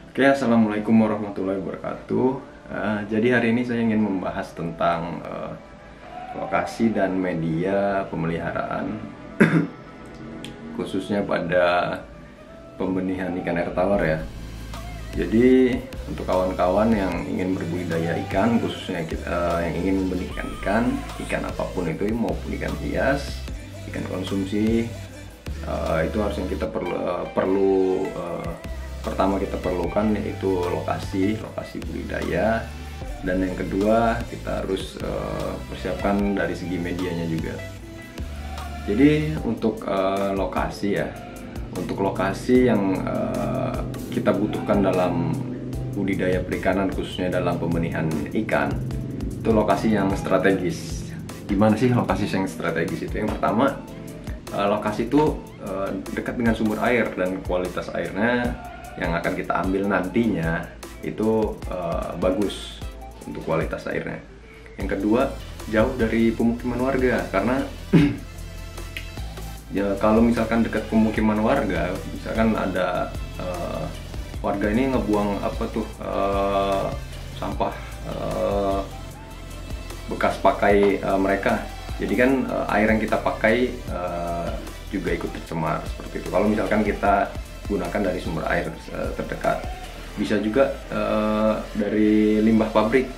Oke, assalamualaikum warahmatullahi wabarakatuh. Jadi hari ini saya ingin membahas tentang lokasi dan media pemeliharaan, khususnya pada pembenihan ikan air tawar ya. Jadi untuk kawan-kawan yang ingin berbudidaya ikan, khususnya yang ingin membenihkan ikan apapun itu, maupun ikan hias, ikan konsumsi, itu harus yang kita perlu pertama kita perlukan yaitu lokasi budidaya, dan yang kedua kita harus persiapkan dari segi medianya juga. Jadi untuk lokasi ya, untuk lokasi yang kita butuhkan dalam budidaya perikanan, khususnya dalam pembenihan ikan, itu lokasi yang strategis. Gimana sih lokasi yang strategis itu? Yang pertama, lokasi itu dekat dengan sumber air dan kualitas airnya yang akan kita ambil nantinya itu bagus untuk kualitas airnya. Yang kedua, jauh dari pemukiman warga, karena ya kalau misalkan dekat pemukiman warga, misalkan ada warga ini ngebuang sampah bekas pakai mereka, jadi kan air yang kita pakai juga ikut tercemar seperti itu. Kalau misalkan kita gunakan dari sumber air terdekat, bisa juga dari limbah pabrik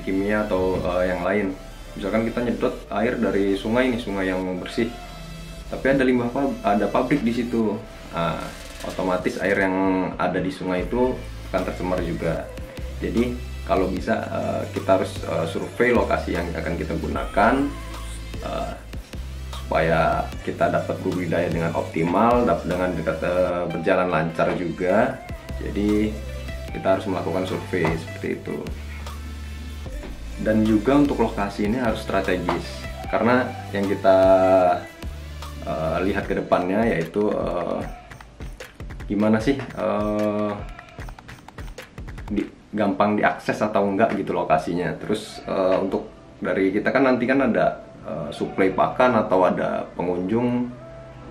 kimia atau yang lain. Misalkan kita nyedot air dari sungai yang bersih, tapi ada pabrik di situ, otomatis air yang ada di sungai itu akan tercemar juga. Jadi kalau bisa kita harus survei lokasi yang akan kita gunakan, supaya kita dapat budidaya dengan optimal, berjalan lancar juga. Jadi kita harus melakukan survei seperti itu. Dan juga untuk lokasi ini harus strategis, karena yang kita lihat ke depannya yaitu gimana sih gampang diakses atau enggak gitu lokasinya. Terus untuk dari kita kan nanti kan ada suplai pakan, atau ada pengunjung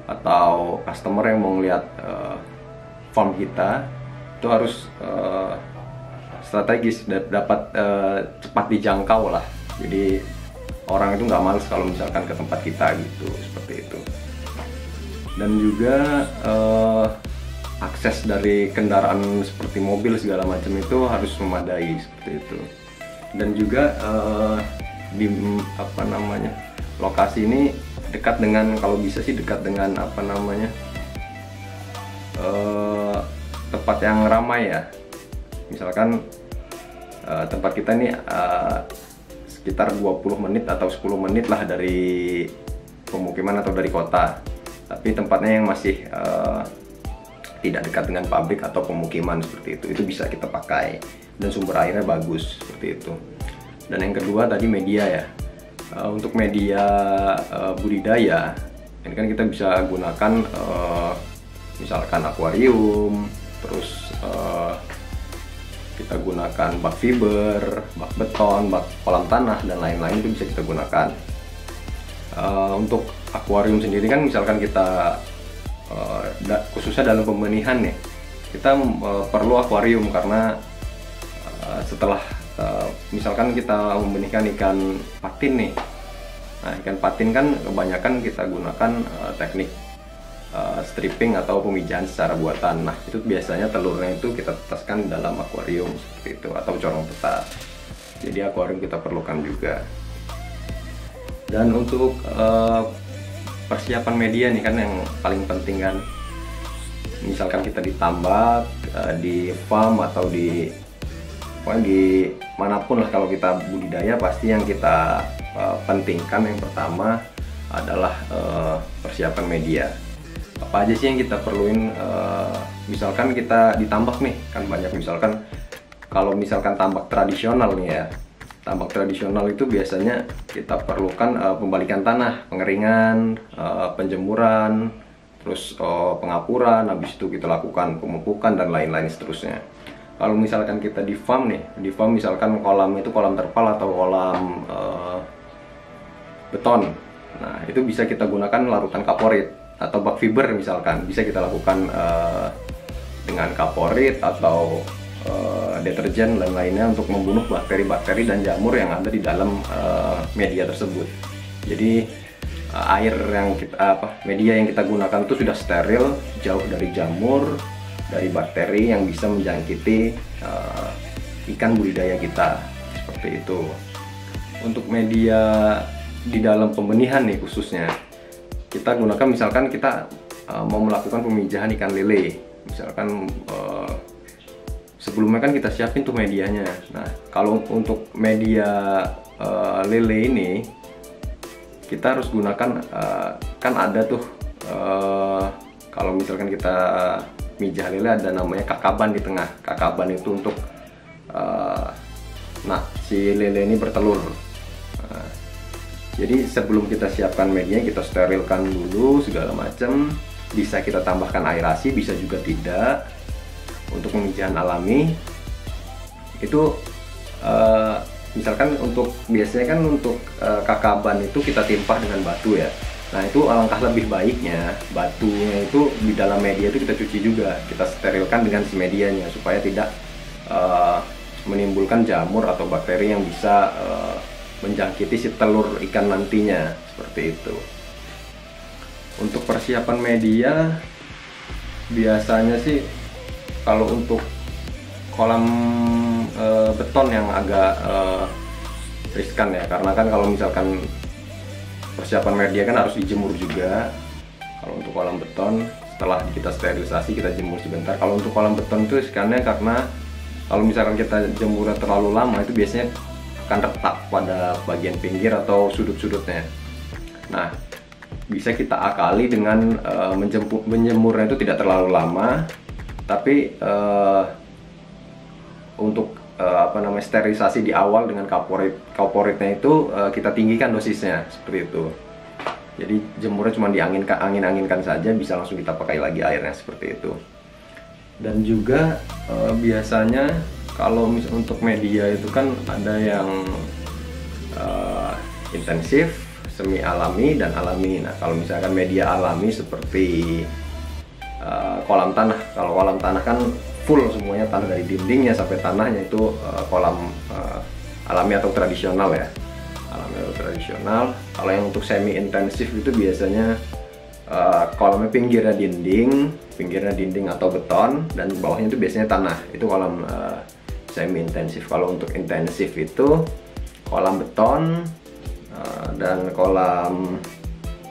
atau customer yang mau ngeliat farm kita, itu harus strategis dan dapat cepat dijangkau lah. Jadi orang itu nggak males kalau misalkan ke tempat kita gitu, seperti itu. Dan juga akses dari kendaraan seperti mobil segala macam itu harus memadai seperti itu. Dan juga lokasi ini dekat dengan, kalau bisa sih dekat dengan tempat yang ramai ya. Misalkan tempat kita ini sekitar 20 menit atau 10 menit lah dari pemukiman atau dari kota, tapi tempatnya yang masih tidak dekat dengan pabrik atau pemukiman seperti itu bisa kita pakai, dan sumber airnya bagus seperti itu. Dan yang kedua tadi media ya. Untuk media budidaya ini kan kita bisa gunakan misalkan akuarium, terus kita gunakan bak fiber, bak beton, bak kolam tanah, dan lain-lain itu bisa kita gunakan. Untuk akuarium sendiri kan misalkan kita khususnya dalam pembenihan nih, kita perlu akuarium karena setelah misalkan kita membenihkan ikan patin nih. Nah, ikan patin kan kebanyakan kita gunakan teknik stripping atau pemijahan secara buatan. Nah, itu biasanya telurnya itu kita tetaskan dalam akuarium seperti itu, atau corong tetas. Jadi akuarium kita perlukan juga. Dan untuk persiapan media nih kan yang paling penting kan. Misalkan kita ditambak di farm atau di manapun lah, kalau kita budidaya pasti yang kita pentingkan yang pertama adalah persiapan media. Apa aja sih yang kita perluin? Misalkan kita ditambak nih, kan banyak, misalkan kalau misalkan tambak tradisional nih ya, tambak tradisional itu biasanya kita perlukan pembalikan tanah, pengeringan, penjemuran, terus pengapuran, habis itu kita lakukan pemupukan dan lain-lain seterusnya. Kalau misalkan kita di farm nih, misalkan kolam itu kolam terpal atau kolam beton, nah itu bisa kita gunakan larutan kaporit atau bak fiber, misalkan bisa kita lakukan dengan kaporit atau deterjen dan lainnya untuk membunuh bakteri-bakteri dan jamur yang ada di dalam media tersebut. Jadi air yang media yang kita gunakan itu sudah steril, jauh dari jamur, dari bakteri yang bisa menjangkiti ikan budidaya kita, seperti itu. Untuk media di dalam pembenihan nih khususnya, kita gunakan misalkan kita mau melakukan pemijahan ikan lele, misalkan sebelumnya kan kita siapin tuh medianya. Nah, kalau untuk media lele ini kita harus gunakan kan ada tuh kalau misalkan kita mijah lele ada namanya kakaban di tengah. Kakaban itu untuk si lele ini bertelur. Jadi sebelum kita siapkan medianya, kita sterilkan dulu segala macam. Bisa kita tambahkan aerasi, bisa juga tidak. Untuk pemijahan alami itu misalkan untuk biasanya kan untuk kakaban itu kita timpah dengan batu ya. Nah, itu alangkah lebih baiknya batunya itu di dalam media itu kita cuci juga, kita sterilkan dengan si medianya supaya tidak menimbulkan jamur atau bakteri yang bisa menjangkiti si telur ikan nantinya, seperti itu. Untuk persiapan media biasanya sih kalau untuk kolam beton yang agak riskan ya, karena kan kalau misalkan persiapan media kan harus dijemur juga. Kalau untuk kolam beton setelah kita sterilisasi kita jemur sebentar. Kalau untuk kolam beton itu riskannya karena kalau misalkan kita jemurnya terlalu lama itu biasanya akan retak pada bagian pinggir atau sudut-sudutnya. Nah, bisa kita akali dengan menjemurnya itu tidak terlalu lama, tapi untuk sterilisasi di awal dengan kaporitnya itu kita tinggikan dosisnya, seperti itu. Jadi jemurnya cuma diangin-anginkan saja, bisa langsung kita pakai lagi airnya, seperti itu. Dan juga biasanya kalau untuk media itu kan ada yang intensif, semi alami, dan alami. Nah, kalau misalkan media alami seperti kolam tanah, kalau kolam tanah kan full semuanya tanah dari dindingnya sampai tanahnya itu kolam alami atau tradisional ya, alami atau tradisional. Kalau yang untuk semi intensif itu biasanya kolamnya pinggirnya dinding atau beton dan bawahnya itu biasanya tanah, itu kolam semi intensif. Kalau untuk intensif itu kolam beton dan kolam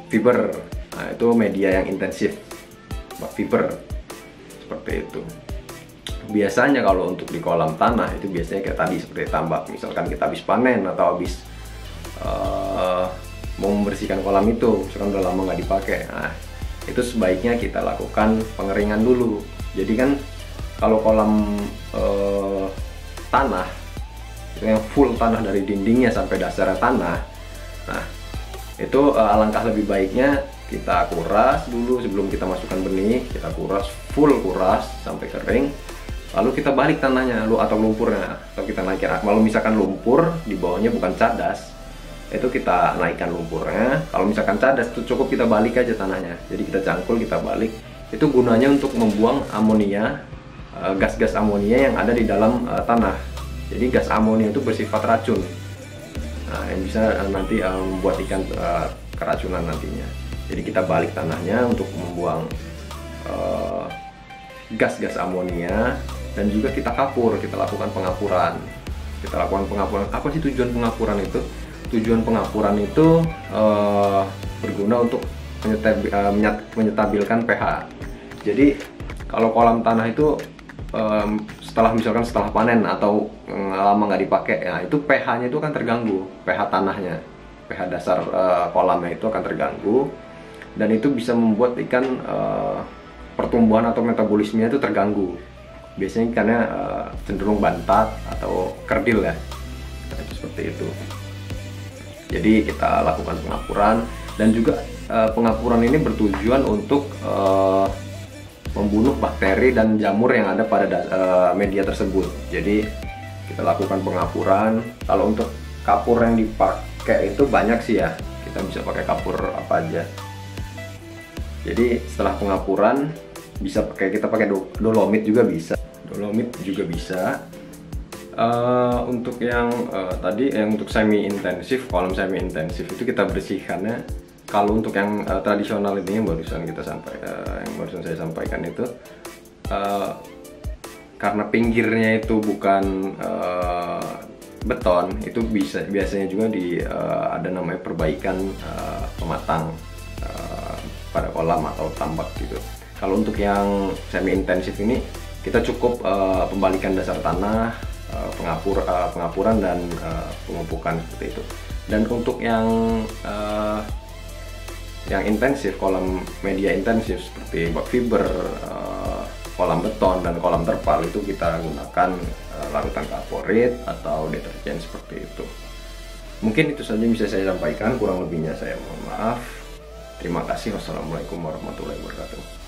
fiber. Nah, itu media yang intensif, fiber, seperti itu. Biasanya kalau untuk di kolam tanah itu biasanya kayak tadi seperti tambak, misalkan kita habis panen atau habis mau membersihkan kolam itu, misalkan udah lama nggak dipakai. Nah, itu sebaiknya kita lakukan pengeringan dulu. Jadi kan kalau kolam tanah itu yang full tanah dari dindingnya sampai dasarnya tanah, nah itu alangkah lebih baiknya kita kuras dulu sebelum kita masukkan benih. Kita kuras, full kuras sampai kering, lalu kita balik tanahnya atau lumpurnya, atau kita naikkan. Kalau misalkan lumpur di bawahnya bukan cadas, itu kita naikkan lumpurnya. Kalau misalkan cadas itu cukup kita balik aja tanahnya, jadi kita cangkul, kita balik. Itu gunanya untuk membuang amonia, gas-gas amonia yang ada di dalam tanah. Jadi gas amonia itu bersifat racun, nah, yang bisa nanti membuat ikan keracunan nantinya. Jadi kita balik tanahnya untuk membuang gas-gas amonia, dan juga kita kapur, kita lakukan pengapuran. Apa sih tujuan pengapuran itu? Tujuan pengapuran itu berguna untuk menyetabilkan pH. Jadi kalau kolam tanah itu setelah panen atau lama nggak dipakai, ya itu pH-nya itu akan terganggu, pH tanahnya, pH dasar kolamnya itu akan terganggu, dan itu bisa membuat ikan pertumbuhan atau metabolismenya itu terganggu. Biasanya ikannya cenderung bantat atau kerdil ya, nah, itu seperti itu. Jadi kita lakukan pengapuran, dan juga pengapuran ini bertujuan untuk membunuh bakteri dan jamur yang ada pada media tersebut. Jadi kita lakukan pengapuran. Kalau untuk kapur yang dipakai itu banyak sih ya, kita bisa pakai kapur apa aja. Jadi setelah pengapuran Bisa kita pakai dolomit juga bisa. Dolomit juga bisa. Untuk yang tadi yang untuk semi intensif, kolam semi intensif itu kita bersihkannya. Kalau untuk yang tradisional ini yang barusan saya sampaikan itu, karena pinggirnya itu bukan beton, itu biasanya juga ada namanya perbaikan pematang pada kolam atau tambak gitu. Kalau untuk yang semi intensif ini kita cukup pembalikan dasar tanah, pengapuran dan pemupukan seperti itu. Dan untuk yang intensif, kolam media intensif seperti bak fiber, kolam beton dan kolam terpal, itu kita gunakan larutan kaporit atau deterjen seperti itu. Mungkin itu saja bisa saya sampaikan, kurang lebihnya saya mohon maaf. Terima kasih. Wassalamualaikum warahmatullahi wabarakatuh.